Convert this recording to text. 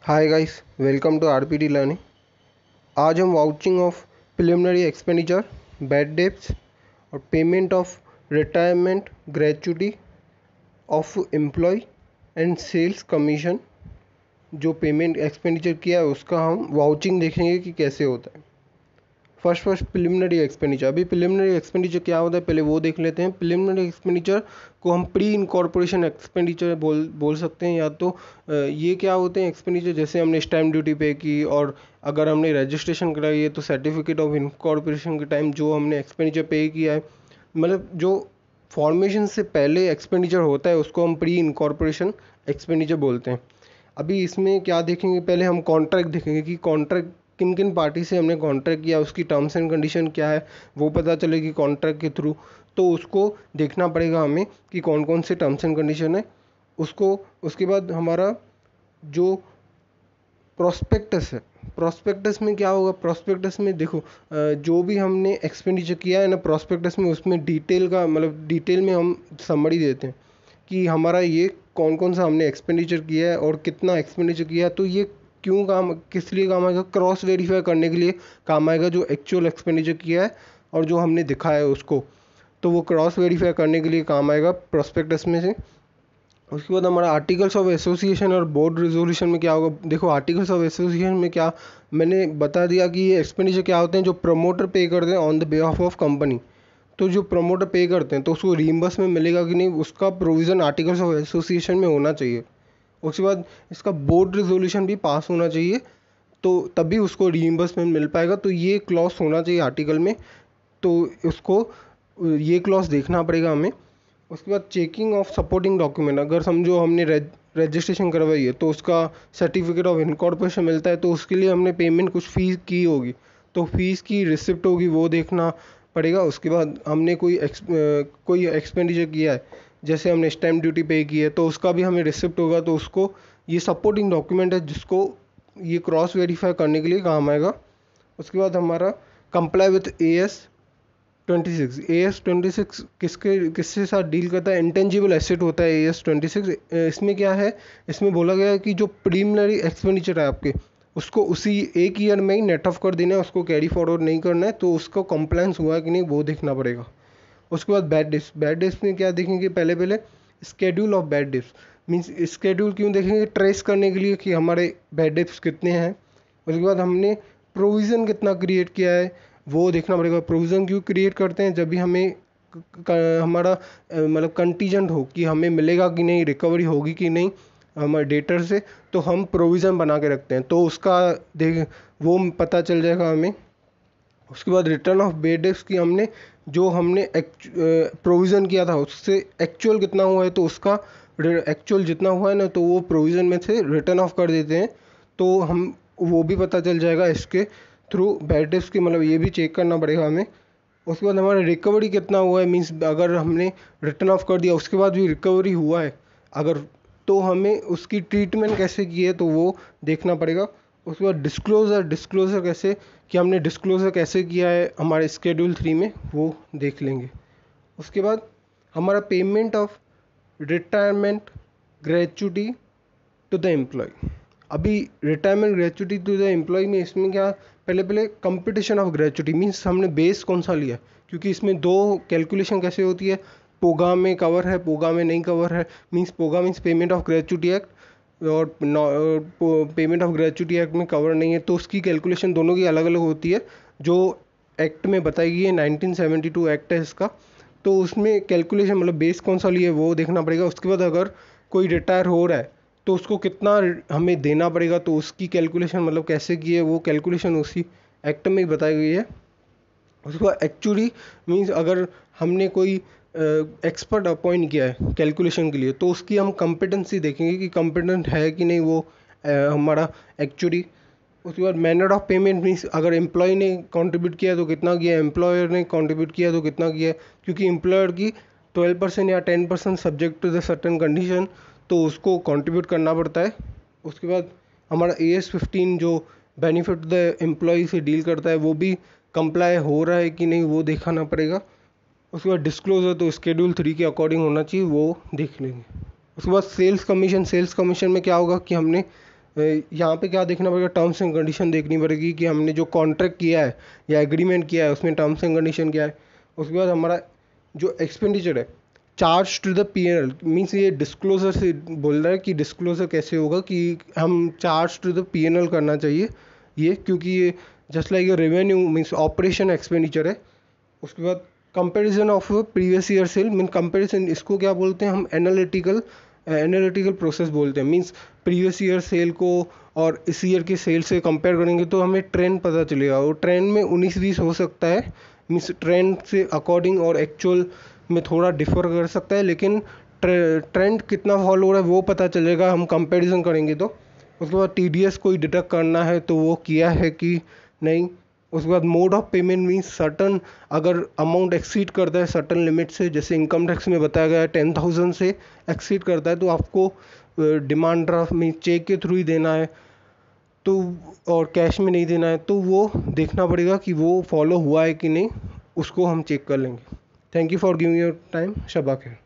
Hi guys, welcome to RPD learning. आज हम vouching of preliminary expenditure, bad debts और payment of retirement gratuity of employ and sales commission, जो payment expenditure किया है उसका हम वाउचिंग देखेंगे कि कैसे होता है। First preliminary expenditure. अभी प्रिलिमिनरी एक्सपेंडिचर क्या होता है पहले वो देख लेते हैं। प्रिलिमिनरी एक्सपेंडिचर को हम प्री इनकॉर्पोरेशन एक्सपेंडिचर बोल सकते हैं, या तो ये क्या होते हैं एक्सपेंडिचर, जैसे हमने स्टैम्प ड्यूटी पे की और अगर हमने रजिस्ट्रेशन कराई है तो सर्टिफिकेट ऑफ इनकॉर्पोरेशन के टाइम जो हमने एक्सपेंडिचर पे किया है, मतलब जो फॉर्मेशन से पहले एक्सपेंडिचर होता है उसको हम प्री इनकॉर्पोरेशन एक्सपेंडिचर बोलते हैं। अभी इसमें क्या देखेंगे, पहले हम कॉन्ट्रैक्ट देखेंगे कि कॉन्ट्रैक्ट किन किन पार्टी से हमने कॉन्ट्रैक्ट किया, उसकी टर्म्स एंड कंडीशन क्या है वो पता चलेगी कॉन्ट्रैक्ट के थ्रू। तो उसको देखना पड़ेगा हमें कि कौन कौन से टर्म्स एंड कंडीशन है उसको। उसके बाद हमारा जो प्रोस्पेक्टस है, प्रोस्पेक्टस में क्या होगा, प्रोस्पेक्टस में देखो जो भी हमने एक्सपेंडिचर किया है ना प्रोस्पेक्टस में, उसमें डिटेल का मतलब डिटेल में हम समरी देते हैं कि हमारा ये कौन कौन सा हमने एक्सपेंडिचर किया है और कितना एक्सपेंडिचर किया है। तो ये क्यों काम, किस लिए काम आएगा, क्रॉस वेरीफाई करने के लिए काम आएगा जो एक्चुअल एक्सपेंडिचर किया है और जो हमने दिखाया है उसको। तो वो क्रॉस वेरीफाई करने के लिए काम आएगा प्रोस्पेक्टस में से। उसके बाद हमारा आर्टिकल्स ऑफ एसोसिएशन और बोर्ड रेजोल्यूशन में क्या होगा। देखो आर्टिकल्स ऑफ एसोसिएशन में क्या मैंने बता दिया कि ये एक्सपेंडिचर क्या होते हैं जो प्रमोटर पे करते हैं on the behalf of company. तो जो प्रमोटर पे करते हैं तो उसको रीइंबर्स में मिलेगा कि नहीं, उसका प्रोविज़न आर्टिकल्स ऑफ एसोसिएशन में होना चाहिए। उसके बाद इसका बोर्ड रेजोल्यूशन भी पास होना चाहिए, तो तभी उसको रीइंबर्समेंट मिल पाएगा। तो ये क्लॉज होना चाहिए आर्टिकल में, तो उसको ये क्लॉज देखना पड़ेगा हमें। उसके बाद चेकिंग ऑफ सपोर्टिंग डॉक्यूमेंट, अगर समझो हमने रजिस्ट्रेशन करवाई है तो उसका सर्टिफिकेट ऑफ इनकॉर्पोरेशन मिलता है, तो उसके लिए हमने पेमेंट कुछ फ़ीस की होगी, तो फीस की रिसिप्ट होगी वो देखना पड़ेगा। उसके बाद हमने कोई एक्सपेंडिचर किया है, जैसे हमने स्टैम्प ड्यूटी पे की है तो उसका भी हमें रिसिप्ट होगा, तो उसको ये सपोर्टिंग डॉक्यूमेंट है जिसको ये क्रॉस वेरीफाई करने के लिए काम आएगा। उसके बाद हमारा कंप्लाई विथ AS 26 किसके साथ डील करता है, इंटेंजिबल एसेट होता है AS 26। इसमें क्या है, इसमें बोला गया है कि जो प्रीलिमिनरी एक्सपेंडिचर है आपके उसको उसी एक ईयर में ही नेट ऑफ कर देना है, उसको कैरी फॉरवर्ड नहीं करना है, तो उसका कंप्लायंस हुआ है कि नहीं वो देखना पड़ेगा। उसके बाद बैड डेट्स में क्या देखेंगे, पहले schedule of bad debts. Means schedule क्यों देखेंगे, ट्रेस करने के लिए कि हमारे बैड डेट्स कितने हैं। उसके बाद हमने प्रोविज़न कितना क्रिएट किया है वो देखना पड़ेगा। प्रोविज़न क्यों क्रिएट करते हैं, जब भी हमें हमारा मतलब कंटीजेंट हो कि हमें मिलेगा कि नहीं, रिकवरी होगी कि नहीं हमारे डेटर से, तो हम प्रोविज़न बना के रखते हैं, तो उसका देख वो पता चल जाएगा हमें। उसके बाद रिटर्न ऑफ बेड डेट्स की हमने प्रोविज़न किया था उससे एक्चुअल कितना हुआ है, तो उसका एक्चुअल जितना हुआ है ना तो वो प्रोविज़न में से रिटर्न ऑफ कर देते हैं, तो हम वो भी पता चल जाएगा इसके थ्रू। बैड डेट्स की मतलब ये भी चेक करना पड़ेगा हमें। उसके बाद हमारा रिकवरी कितना हुआ है, मीन्स अगर हमने रिटर्न ऑफ कर दिया उसके बाद भी रिकवरी हुआ है अगर, तो हमें उसकी ट्रीटमेंट कैसे की है तो वो देखना पड़ेगा। उसके बाद डिस्क्लोज़र कैसे कि हमने डिस्क्लोज़र कैसे किया है हमारे स्केड्यूल 3 में वो देख लेंगे। उसके बाद हमारा payment of retirement gratuity to the employ. अभी retirement gratuity to the employ में इसमें क्या, पहले कंपटीशन ऑफ ग्रेचुटी मीन्स हमने बेस कौन सा लिया, क्योंकि इसमें दो कैलकुलेशन कैसे होती है, पोगा में कवर है, पोगा में नहीं कवर है। Means POGA means payment of gratuity act, और पेमेंट ऑफ ग्रेचुटी एक्ट में कवर नहीं है, तो उसकी कैलकुलेशन दोनों की अलग अलग होती है। जो एक्ट में बताई गई है 1972 एक्ट है इसका, तो उसमें कैलकुलेशन मतलब बेस कौन सा लिया है वो देखना पड़ेगा। उसके बाद अगर कोई रिटायर हो रहा है तो उसको कितना हमें देना पड़ेगा, तो उसकी कैलकुलेशन मतलब कैसे की है वो कैलकुलेशन उसी एक्ट में ही बताई गई है। उसके बाद एक्चुअली मीन्स अगर हमने कोई एक्सपर्ट अपॉइंट किया है कैलकुलेशन के लिए, तो उसकी हम कॉम्पिटेंसी देखेंगे कि कॉम्पिटेंट है कि नहीं वो हमारा एक्चुअली। उसके बाद मैनर ऑफ पेमेंट मीन्स अगर एम्प्लॉय ने कंट्रीब्यूट किया तो कितना किया, एम्प्लॉयर ने कंट्रीब्यूट किया तो कितना किया, क्योंकि एम्प्लॉयर की 12% या 10% subject to the certain condition, तो उसको कंट्रीब्यूट करना पड़ता है। उसके बाद हमारा AS 15 जो बेनिफिट द एम्प्लॉय से डील करता है वो भी कंप्लाई हो रहा है कि नहीं वो दिखाना पड़ेगा। उसके बाद डिस्क्लोजर तो स्केड्यूल 3 के अकॉर्डिंग होना चाहिए, वो देख लेंगे। उसके बाद सेल्स कमीशन में क्या होगा कि हमने यहाँ पे क्या देखना पड़ेगा, टर्म्स एंड कंडीशन देखनी पड़ेगी कि हमने जो कॉन्ट्रैक्ट किया है या एग्रीमेंट किया है उसमें टर्म्स एंड कंडीशन क्या है। उसके बाद हमारा जो एक्सपेंडिचर है charge to the PNL, means ये डिस्क्लोजर से बोल रहा है कि डिस्क्लोजर कैसे होगा कि हम चार्ज टू द पीएनएल करना चाहिए ये, क्योंकि ये just like revenue means operation expenditure है। उसके बाद comparison of previous year cell, mean comparison इसको क्या बोलते हैं हम, एनालिटिकल प्रोसेस बोलते हैं। मीन्स प्रीवियस ईयर सेल को और इस ईयर के सेल से कंपेयर करेंगे तो हमें ट्रेंड पता चलेगा, और ट्रेंड में 19-20 हो सकता है, मीन्स ट्रेंड से अकॉर्डिंग और एक्चुअल में थोड़ा डिफर कर सकता है, लेकिन ट्रेंड कितना फॉलो हो रहा है वो पता चलेगा हम कंपैरिजन करेंगे तो। उसके बाद टीडीएस कोई डिडक्ट करना है तो वो किया है कि नहीं। उसके बाद mode of payment means certain, अगर अमाउंट एक्सीड करता है सर्टन लिमिट से, जैसे इनकम टैक्स में बताया गया है 10,000 से एक्सीड करता है तो आपको डिमांड ड्राफ्ट में चेक के थ्रू ही देना है तो, और कैश में नहीं देना है, तो वो देखना पड़ेगा कि वो फॉलो हुआ है कि नहीं, उसको हम चेक कर लेंगे। Thank you for giving your time. शबा खैर।